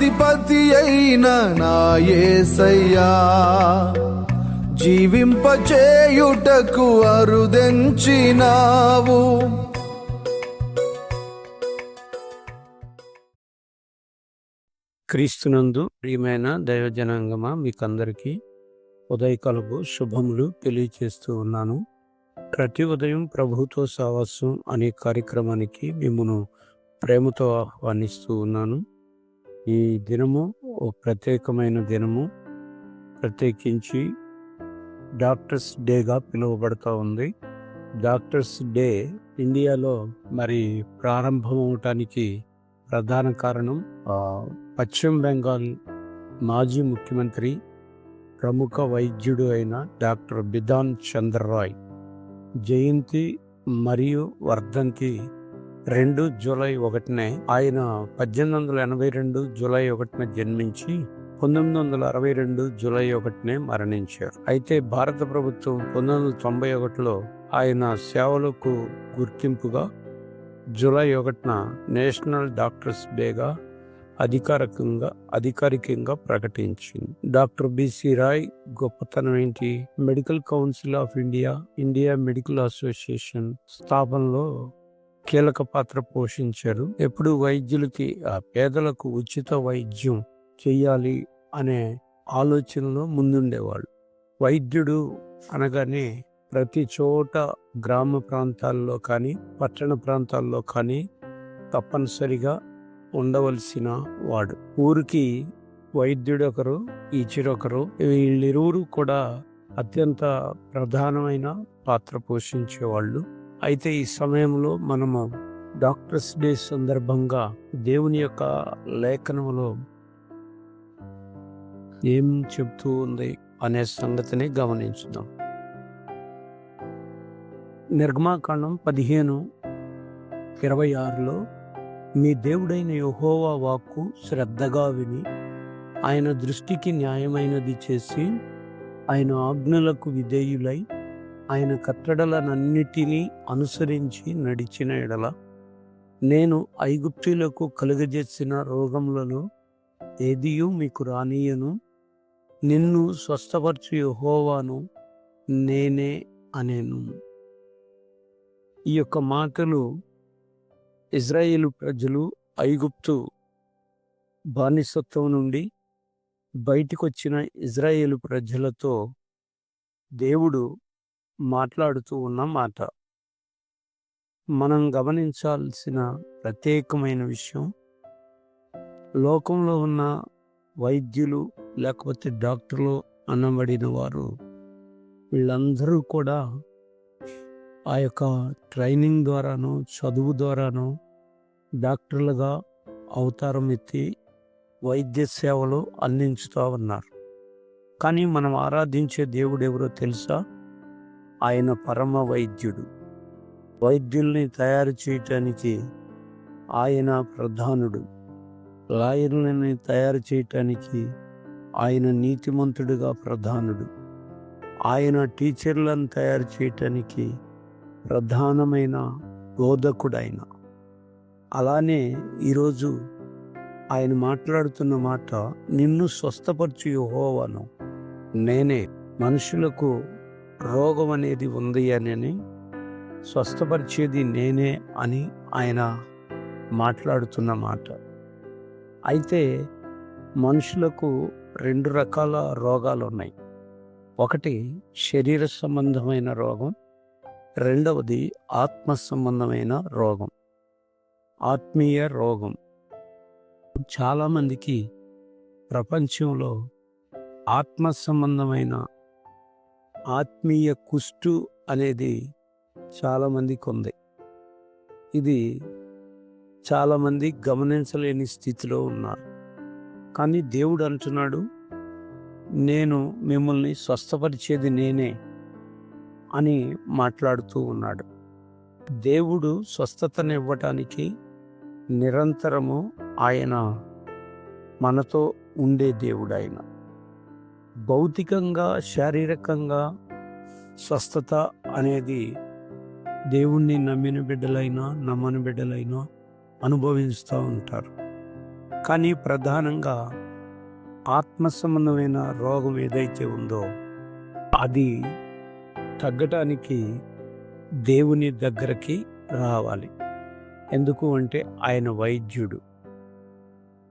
అధిపతి అయిన నా యేసయ్యా, జీవింపచేయుటకు అరుదెంచినావు. క్రీస్తునందు ప్రియమైన దైవజనాంగమా, మీకందరికీ ఉదయకాలపు శుభములు తెలియచేస్తూ ఉన్నాను. ప్రతి ఉదయం ప్రభుతో సావాసం అనే కార్యక్రమానికి మిమ్మను ప్రేమతో ఆహ్వానిస్తూ ఉన్నాను. ఈ దినము ఓ ప్రత్యేకమైన దినము, ప్రత్యేకించి డాక్టర్స్ డేగా పిలువబడుతూ ఉంది. డాక్టర్స్ డే ఇండియాలో మరి ప్రారంభం అవటానికి ప్రధాన కారణం పశ్చిమ బెంగాల్ మాజీ ముఖ్యమంత్రి, ప్రముఖ వైద్యుడు అయిన డాక్టర్ బిధాన్ చంద్ర రాయ్ జయంతి మరియు వర్ధంతి 2 జూలై 1నే. ఆయన 1882 జూలై 1న జన్మించి 1962 జూలై 1నే మరణించారు. అయితే భారత ప్రభుత్వం 1991లో ఆయన సేవలకు గుర్తింపుగా జూలై 1న నేషనల్ డాక్టర్స్ డేగా అధికారికంగా ప్రకటించింది. డాక్టర్ బిసి రాయ్ గొప్పతనం ఏంటి? Medical council of India, India medical association స్థాపనలో కీలక పాత్ర పోషించారు. ఎప్పుడు వైద్యులకి, పేదలకు ఉచిత వైద్యం చెయ్యాలి అనే ఆలోచనలో ముందుండేవాళ్ళు. వైద్యుడు అనగానే ప్రతి చోట గ్రామ ప్రాంతాల్లో కానీ పట్టణ ప్రాంతాల్లో కానీ తప్పనిసరిగా ఉండవలసిన వాడు. ఊరికి వైద్యుడు ఒకరు, టీచర్ ఒకరు, వీళ్ళిరువురు కూడా అత్యంత ప్రధానమైన పాత్ర పోషించేవాళ్ళు. అయితే ఈ సమయంలో మనము డాక్టర్స్ డే సందర్భంగా దేవుని యొక్క లేఖనములో ఏం చెప్తూ ఉంది అనే సంగతిని గమనించుదాం. నిర్గమాకాండం 15:26లో మీ దేవుడైన యెహోవా వాక్కు శ్రద్ధగా విని ఆయన దృష్టికి న్యాయమైనది చేసి ఆయన ఆజ్ఞలకు విధేయులై ఆయన కట్టడలనన్నిటినీ అనుసరించి నడిచిన ఎడల నేను ఐగుప్తీయులకు కలుగజేసిన రోగములలో ఏదియూ మీకు రానీయను, నిన్ను స్వస్థపరచు యెహోవాను నేనే అనెను. ఈ యొక్క మాటలు ఇజ్రాయేలు ప్రజలు ఐగుప్తు బానిసత్వం నుండి బయటికి వచ్చిన ఇజ్రాయేలు ప్రజలతో దేవుడు మాట్లాడుతూ ఉన్న మాట. మనం గమనించాల్సిన ప్రత్యేకమైన విషయం, లోకంలో ఉన్న వైద్యులు లేకపోతే డాక్టర్లు అనబడిన వారు వీళ్ళందరూ కూడా ఆ యొక్క ట్రైనింగ్ ద్వారానో చదువు ద్వారానో డాక్టర్లుగా అవతారం ఎత్తి వైద్య సేవలు అందించుతూ ఉన్నారు. కానీ మనం ఆరాధించే దేవుడు ఎవరో తెలుసా? ఆయన పరమ వైద్యుడు. వైద్యుల్ని తయారు చేయటానికి ఆయన ప్రధానుడు. లాయర్లని తయారు చేయటానికి ఆయన నీతిమంతుడిగా ప్రధానుడు. ఆయన టీచర్లను తయారు చేయటానికి ప్రధానమైన బోధకుడైన. అలానే ఈరోజు ఆయన మాట్లాడుతున్న మాట, నిన్ను స్వస్థపరచు యెహోవాను నేనే. మనుషులకు రోగం అనేది ఉంది అని, స్వస్థపరిచేది నేనే అని ఆయన మాట్లాడుతున్న మాట. అయితే మనుషులకు 2 రకాల రోగాలు ఉన్నాయి. ఒకటి శరీర సంబంధమైన రోగం, రెండవది ఆత్మ సంబంధమైన రోగం, ఆత్మీయ రోగం. చాలామందికి ప్రపంచంలో ఆత్మ సంబంధమైన ఆత్మీయ కుష్టు అనేది చాలామందికి ఉంది. ఇది చాలామంది గమనించలేని స్థితిలో ఉన్నారు. కానీ దేవుడు అంటున్నాడు, నేను మిమ్మల్ని స్వస్థపరిచేది నేనే అని మాట్లాడుతూ ఉన్నాడు. దేవుడు స్వస్థతనివ్వటానికి నిరంతరము ఆయన మనతో ఉండే దేవుడు. ఆయన భౌతికంగా, శారీరకంగా స్వస్థత అనేది దేవుణ్ణి నమ్మిన బిడ్డలైనా నమ్మని బిడ్డలైనా అనుభవిస్తూ ఉంటారు. కానీ ప్రధానంగా ఆత్మ సంబంధమైన రోగం ఏదైతే ఉందో అది తగ్గటానికి దేవుని దగ్గరికి రావాలి. ఎందుకు అంటే ఆయన వైద్యుడు.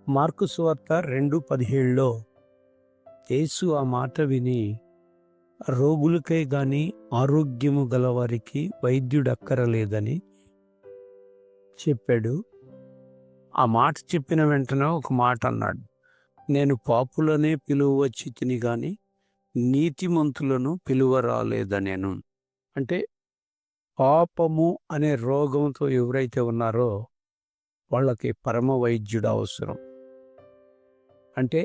మార్కు సువార్త 2:17లో యేసు ఆ మాట విని రోగులకై గాని ఆరోగ్యము గలవారికి వైద్యుడు అక్కరలేదని చెప్పాడు. ఆ మాట చెప్పిన వెంటనే ఒక మాట అన్నాడు, నేను పాపులనే పిలువవచ్చి తిని గాని నీతిమంతులను పిలువ రాలేదనేను. అంటే పాపము అనే రోగంతో ఎవరైతే ఉన్నారో వాళ్ళకి పరమ వైద్యుడు అవసరం. అంటే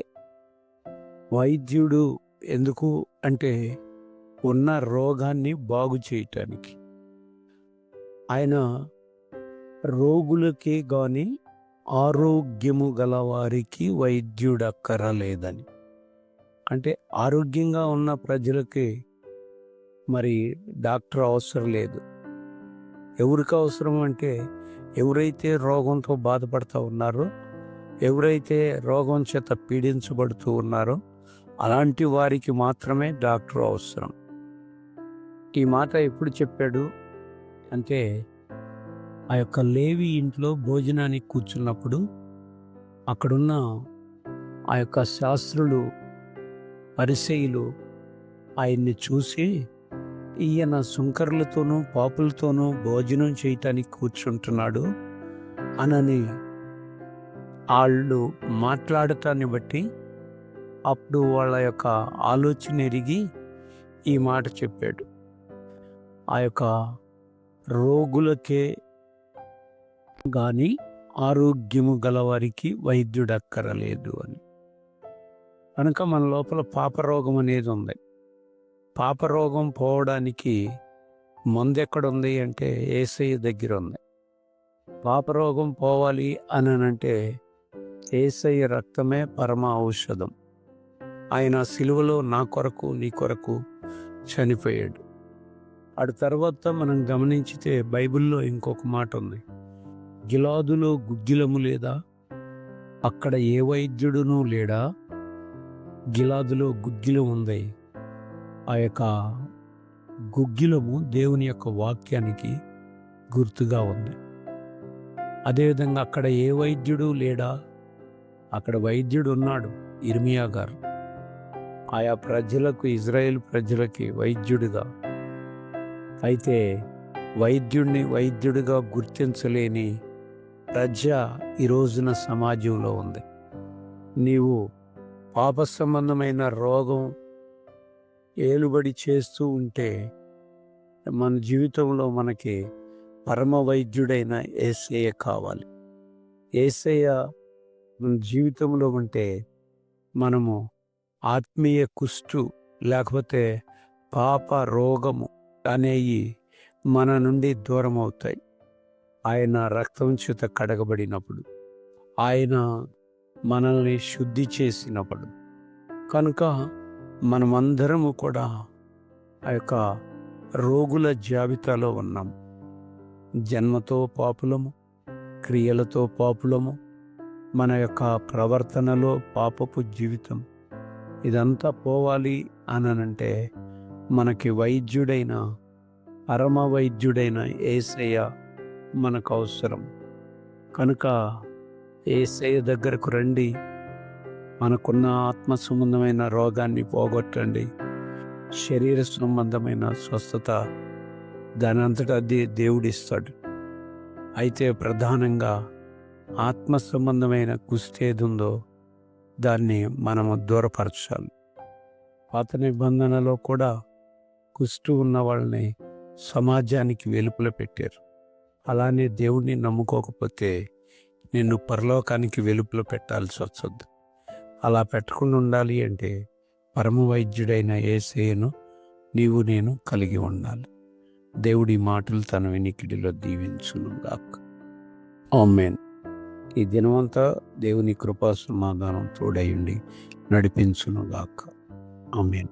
వైద్యుడు ఎందుకు అంటే ఉన్న రోగాన్ని బాగు చేయటానికి. ఆయన రోగులకే గాని ఆరోగ్యము గలవారికి వైద్యుడు అక్కరలేదని. అంటే ఆరోగ్యంగా ఉన్న ప్రజలకి మరి డాక్టర్ అవసరం లేదు. ఎవరికి అవసరం అంటే ఎవరైతే రోగంతో బాధపడుతూ ఉన్నారో, ఎవరైతే రోగం చేత పీడించబడుతూ ఉన్నారో అలాంటి వారికి మాత్రమే డాక్టర్ అవసరం. ఈ మాట ఎప్పుడు చెప్పాడు అంటే ఆ యొక్క లేవి ఇంట్లో భోజనానికి కూర్చున్నప్పుడు అక్కడున్న ఆ యొక్క శాస్త్రులు, పరిసయ్యులు ఆయన్ని చూసి ఈయన సుంకరులతోనూ పాపులతోనూ భోజనం చేయటానికి కూర్చుంటున్నాడు అనని వాళ్ళు మాట్లాడటాన్ని బట్టి అప్పుడు వాళ్ళ యొక్క ఆలోచన ఎరిగి ఈ మాట చెప్పాడు. ఆ యొక్క రోగులకే గాని ఆరోగ్యము గలవారికి వైద్యుడు అక్కరలేదు అని. కనుక మన లోపల పాపరోగం అనేది ఉంది. పాపరోగం పోవడానికి మందు ఎక్కడుంది అంటే యేసయ్య దగ్గర ఉంది. పాపరోగం పోవాలి అని అంటే యేసయ్య రక్తమే పరమ ఔషధం. ఆయన సిలువలో నా కొరకు నీ కొరకు చనిపోయాడు. అటు తర్వాత మనం గమనించితే బైబిల్లో ఇంకొక మాట ఉంది, గిలాదులో గుగ్గిలము లేదా, అక్కడ ఏ వైద్యుడునూ లేడా, గిలాదులో గుగ్గిలం ఉంది. ఆ యొక్క గుగ్గిలము దేవుని యొక్క వాక్యానికి గుర్తుగా ఉంది. అదేవిధంగా అక్కడ ఏ వైద్యుడు లేడా, అక్కడ వైద్యుడు ఉన్నాడు, ఇర్మియా గారు. ఆయా ప్రజలకు, ఇజ్రాయేల్ ప్రజలకి వైద్యుడిగా. అయితే వైద్యుడిని వైద్యుడిగా గుర్తించలేని ప్రజ ఈ రోజున సమాజంలో ఉంది. నీవు పాప సంబంధమైన రోగం ఏలుబడి చేస్తూ ఉంటే మన జీవితంలో మనకి పరమ వైద్యుడైన యేసయ్య కావాలి. యేసయ్య మన జీవితంలో ఉంటే మనము ఆత్మీయ కుష్టు లేకపోతే పాప రోగము అనేవి మన నుండి దూరం అవుతాయి. ఆయన రక్తం చేత కడగబడినప్పుడు, ఆయన మనల్ని శుద్ధి చేసినప్పుడు. కనుక మనమందరము కూడా ఆ యొక్క రోగుల జాబితాలో ఉన్నాం. జన్మతో పాపులము, క్రియలతో పాపులము, మన యొక్క ప్రవర్తనలో పాపపు జీవితం, ఇదంతా పోవాలి అనంటే మనకి వైద్యుడైన, పరమ వైద్యుడైన యేసయ్య మనకు అవసరం. కనుక యేసయ్య దగ్గరకు రండి, మనకున్న ఆత్మ సంబంధమైన రోగాన్ని పోగొట్టండి. శరీర సంబంధమైన స్వస్థత దానంతటా దేవుడిస్తాడు. అయితే ప్రధానంగా ఆత్మ సంబంధమైన కుష్టి ఏది ఉందో దాన్ని మనము దూరపరచాలి. పాత నిబంధనలో కూడా కుష్టు ఉన్న వాళ్ళని సమాజానికి వెలుపల పెట్టారు. అలానే దేవుణ్ణి నమ్ముకోకపోతే నిన్ను పరలోకానికి వెలుపల పెట్టాల్సి వస్తుంది. అలా పెట్టకుండా ఉండాలి అంటే పరమ వైద్యుడైన యేసయ్యను నీవు నేను కలిగి ఉండాలి. దేవుడి మాటలు తన వినికిడిలో దీవించును గాక. ఆమేన్. ఈ దినమంతా దేవుని కృపా సమాధానం తోడయుండి నడిపించును గాక. ఆమేన్.